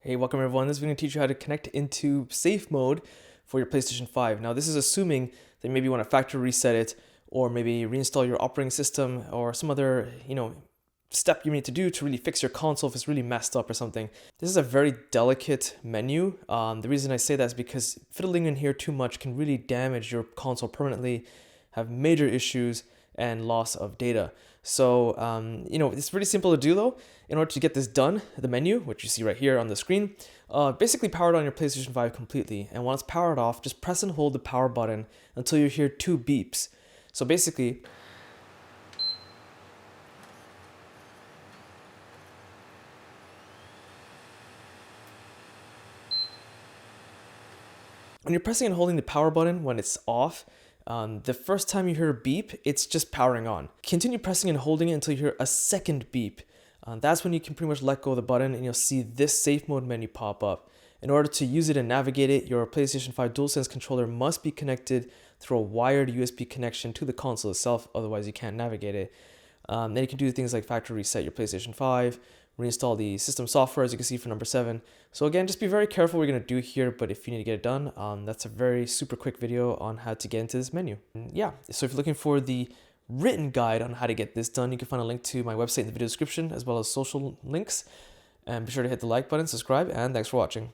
Hey, welcome everyone. This is going to teach you how to connect into safe mode for your PlayStation 5. Now, this is assuming that maybe you want to factory reset it or maybe reinstall your operating system or some other, step you need to do to really fix your console if it's really messed up or something. This is a very delicate menu. The reason I say that is because fiddling in here too much can really damage your console permanently, have major issues, and loss of data. So, it's pretty simple to do though. In order to get this done, the menu, which you see right here on the screen, basically powered on your PlayStation 5 completely. And once powered off, just press and hold the power button until you hear 2 beeps. So basically, when you're pressing and holding the power button when it's off, the first time you hear a beep, it's just powering on. Continue pressing and holding it until you hear a second beep. That's when you can pretty much let go of the button and you'll see this safe mode menu pop up. In order to use it and navigate it, your PlayStation 5 DualSense controller must be connected through a wired USB connection to the console itself, otherwise you can't navigate it. Then you can do things like factory reset your PlayStation 5, reinstall the system software as you can see for number 7. So again, just be very careful what you're going to do here, but if you need to get it done, that's a very super quick video on how to get into this menu. And yeah, so if you're looking for the written guide on how to get this done, you can find a link to my website in the video description as well as social links. And be sure to hit the like button, subscribe, and thanks for watching.